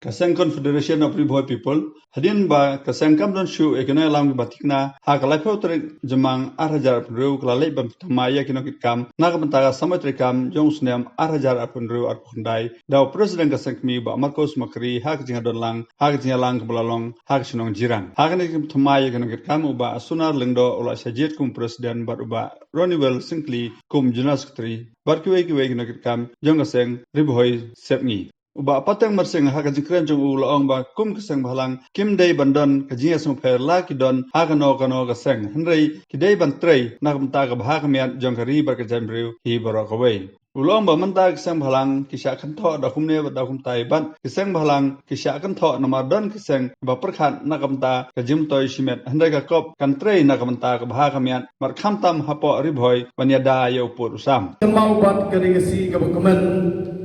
Kaseng Confederation of Riboy People, hadin ba kaseng kamdon shu ekonomi alam batikna ha kalai trik jemang 8,000 riu kelalai bam tamaya kinokit kam naga bentaga samai kam jong snem 8,000 riu arpundai daw presiden kaseng mi ba Marcos Macri ha kijinga donlang ha kijinga lang kebelalong ha kisinong jirang ha kini tamaya kinokit kam uba sunar lengdo ola sajid kum presiden bar uba Ronnie Singli kum general secretary bar kiwe kinokit kam jong kaseng riboy sepngi Uba pateng mersing ha kajikren jong ulaong ba kum keseng balang kim day bandon kajinya sumper la kidon ha kano kaseng henrei kidai bantrei nak menta ka bah kamiat jong kari bar kajambriu hi barokawai Ulang ba menta keseng balang kisah kentho da kumne da kum tai ban keseng balang kisah kentho namadon keseng ba perkhat nak menta kajim toy simet henrei ka kop kantrei nak menta ka bah kamiat mar khamtam hapo riboy banyada yo pur usam mau bat kerigasi ka komen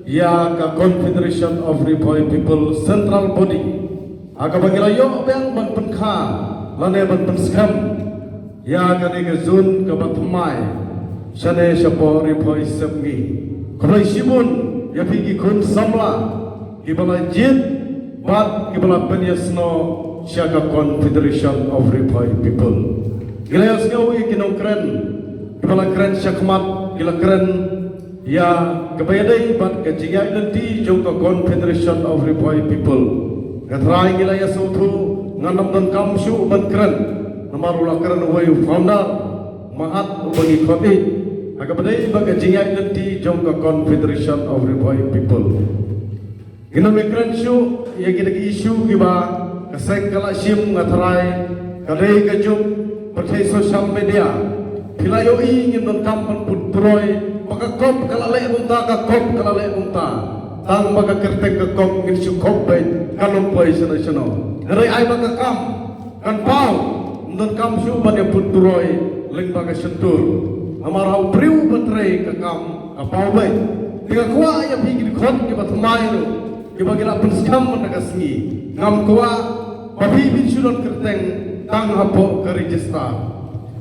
ya ka Confederation of Riboy People Central Body aga bagilayo bang ban penkha lane ban penskam ya ka ni zun ka batmai sane shapo Riboy Sepmi kroi sibun ya pigi kun samla kibala jit bat kibala penyasno syaka Confederation of Riboy People gilayas ngawi kinongkren kibala kren syakmat gila kren ya kebayadai bat kejinga identiti jongka Confederation of Riboy People katrai gila ya sautu nganam dan kamshu ban keren namarula keren way founder mahat bagi khoti akabadai bat kejinga identiti jongka Confederation of Riboy People gina mekren shu ya gina isu giba kaseng kala sim ngatrai kadai kejum pakai social media pilayo ingin dan kampan putroy maka kop kalale bunta ka kop kalale bunta tang maka kertek ka kop ngin su kop bay kalom pay sana hari ay maka kam kan pau ndon kam su ban ya putroy ling maka sentur amarau priu patre ka kam apau bay tiga kuwa ya bigin khot ke batmai ro ke bagila penskam nagasngi ngam kuwa papi bin sulon kerteng tang hapo ka register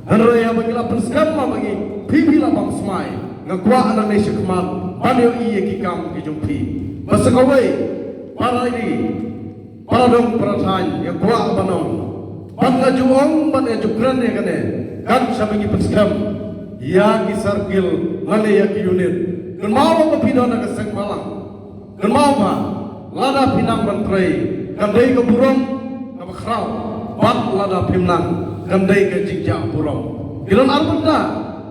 hari ya bagila penskam ma bagi pipi la bang smai ngakwa anak ni syakmat panyo iya kikam kijumpi masakawai para ini para dong perasaan yang kuat banong ban ngajuong ban ngajukran ya kane kan sabangi penskam ya kisarkil lane ya ki unit kan mau apa pidon na kaseng malang kan mau apa lada pinang bantrei kan dai ke burung apa khrau bat lada pinang kan dai ke jijak burung ilan arbenda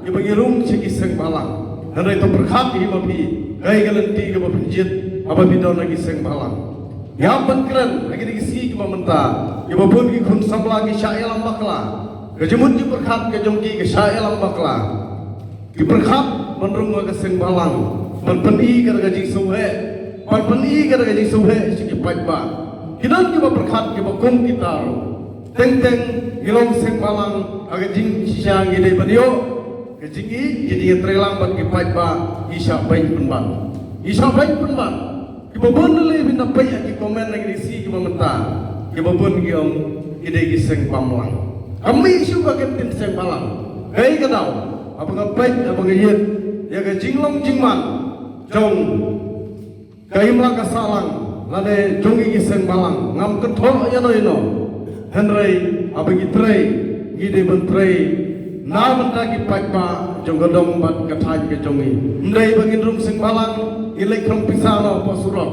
ya bagi rum segi seng malang hendak itu berkat di babi gaya galanti ke bapenjit apa bidon lagi seng balang yang penkeren lagi dikisi ke mamenta ke babun ki kun samla ki syailam bakla ke jemut ki berkat ke jongki ke syailam bakla ki berkat menrung ke seng balang penpeni ke gaji suhe penpeni ke gaji suhe siki pajba kidan ki berkat ke bakum kita teng gilong seng balang aga jing siang gede badio kejingi jadi trelang bat kipai ba isya bain penban kibabon le bin napai ki komen lagi si kibamenta kibabon ki om ide ki seng pamlang kami isu bagen tin seng palang gai kadau apa ngapai apa ngayet ya ga jinglong jingman jong gai mlang kasalang lade jongi ki seng palang ngam ketho ya no ino henrei apa ki trei gide ben trei na benda ki pajba jong godong bat kathaj ke jongi ndai bangin rum sing balang ilek krong pisano pasuro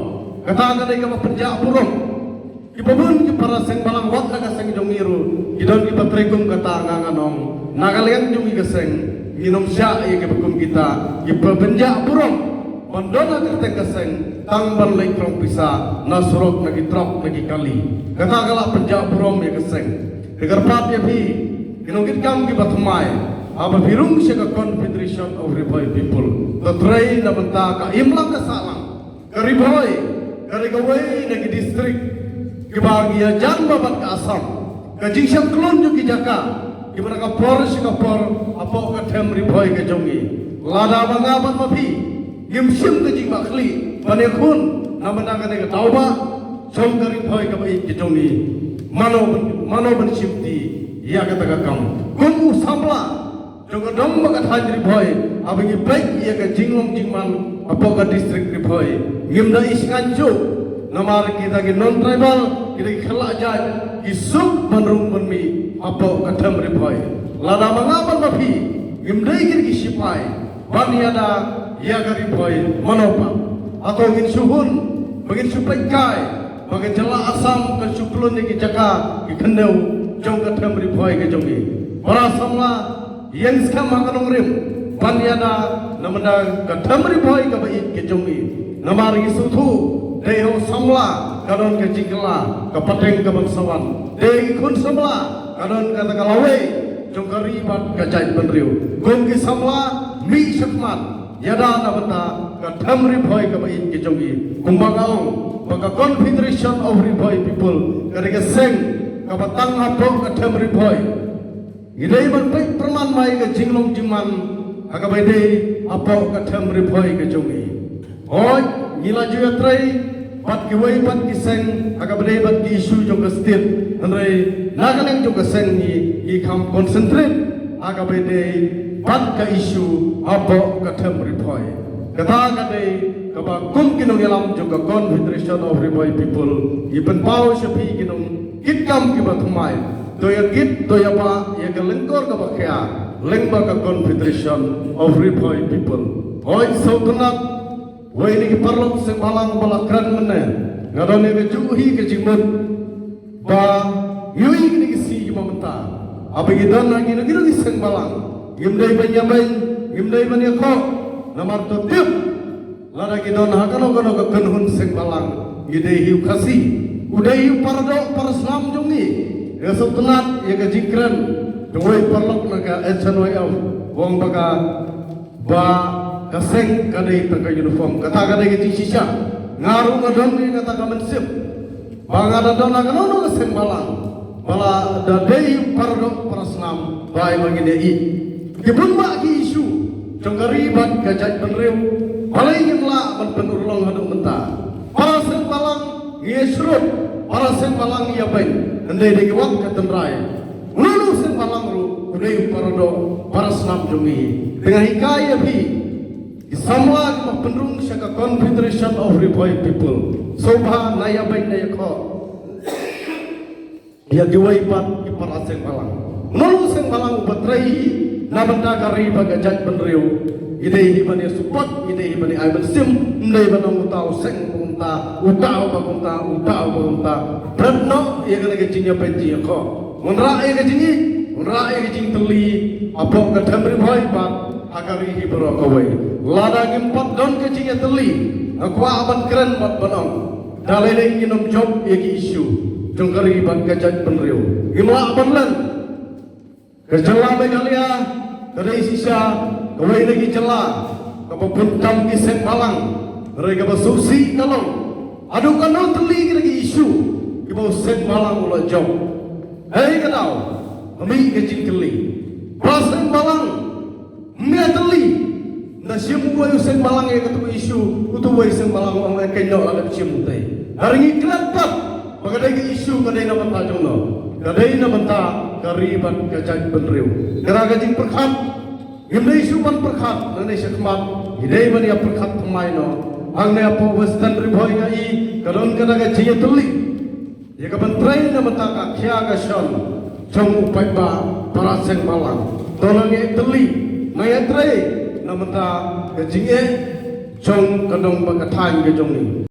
kata ngade ka penja burung ki babun ki para sing balang wat ka sing jongi ru idon ki patregum kata nganganong nagalian jongi ka sing minum sya ye ke bekum kita ki penja burung mandona kertek ka sing tang ban lek krong pisa nasrok nagi trok nagi kali kata kala penja burung ye ka sing degarpat ye bi kinongit kam ki batmai aba birung syaka Confederation of Riboy People tatrai na benta ka imlang ka salang ka Riboy ka Rigaway na ki distrik ki bahagia jan babat ka Asam ka jingsam klon jo ki Jaka ki mana ka por syaka por apo ka them Riboy ka jongi lada bangaban mapi gimsim ka jing bakli panekun na benda ka ka tauba som ka Riboy ka bai ki jongi mano ban simti ya kata kakam kum samla jong dong bagat hajri boy abingi baik ya ka jinglong jingman apa ka distrik Riboy ngimda is nganju namar kita ki non tribal kita khelak jaj isuk manrung manmi apo kadam ripoy lada mangapan mapi gimdai ki sipai baniada ya garipoy manopa atau ngin suhun bagin supai kai bagin jala asam ke suklun ki jaka ki khendau jong kadam ripoy ke jongi para samla yang skam makanong rim baniada namanda kadam ripoy ke bai ke jongi namar isutu Deho samla kadon ke jingkela ke pateng ke bangsawan Dehi kun samla kadon ke takalawe jongkari bat ke jait penriu gongki samla mi syakmat yada nabata ke dhamri bhoi ke bait ke jongi kumbagaong baka Confederation of Riboy People ke seng ke batang hapo ke dhamri bhoi idei ban baik perman mai ke jinglong jiman agabai dei apo ke dhamri bhoi ke jongi oi gila juga trai bat ki wei bat ki seng aga bade bat ki isu jong state andre naganeng jong seng ni i kam concentrate aga bade bat ka isu abo ka them ripoy kata kate ka ba kum kinong yalam jong Confederation of Riboy People i pen pau shapi kinong kit kam ki ba thumai to ya kit to ya ba ya ka lengkor ka ba kya lengba ka Confederation of Riboy People oi so tunat Wai ni parlok sembalang balakran mana ngadone ke juhi ke jimut ba yui ni si mamenta abi gidan lagi ni gi sembalang gimdai banyabai gimdai banyako namar to tip lada gidan hakano kano ke kenhun sembalang gidei hiu kasi udai hiu pardo paraslam jongi ya subtenat ya ke jikran doi parlok naga echanoi au wong baga ba kaseng kadai taka uniform kata kadai ke sisa ngaru ngadon ni kata ka mensip bang ada dona kanono kaseng balang bala da dei pardo paraslam bai mangine i gibun ba ki isu jongari bat gajat penriu balai ngimla ban penurlong hadu menta paraseng balang ngesrut paraseng balang ya bain andai de gewat katendrai ulu seng balang ru dei pardo paraslam jongi dengan hikayah bi Samla ke penrung syaka Confederation of Riboy People Sobha naya baik naya ko Ya giwai bat ipar aseng balang Nolu seng balang upatrai Nabanda kari baga jaj penriu Idei hibani support Idei hibani aiban sim Ndai banang utau seng punta Utau bagunta Utau bagunta Beratno ia kena kejinya penji ya ko Menra ia kejini Menra ia kejing teli Apok ke dhamri bhoi bat Akari hibro kawai lada ngimpat don kecinya teli akwa aban keren bat banong dalai nginom job yaki isu jongkari bat kajat penriu imla aban lan kejela begalia kadai sisa kawai lagi jela kapapuntam kiseng balang mereka basusi kalong adu kanon teli lagi isu kibau seng balang ulah job hei kadau kami kecing teli paseng balang Mia teli, na siamu wayu seng balang ya ketemu isu, utu wayu seng balang orang kenyok ada siamu teh. Hari ini kelapa, pakai ke isu kadai nama tajong no, kadai nama ta kariban kajak penriu. Kerana kajing perkat, gimana isu ban perkat, nanti sekmat, hidai ban ya perkat pemain no, angnya apa western riboy ngai, kadon kada kajing teli, ya kapan train nama ta kakya kasion, jong upai ba para seng balang, tolongnya teli. Maya trai namanta kejinge jong kadong bakathang ke jong ni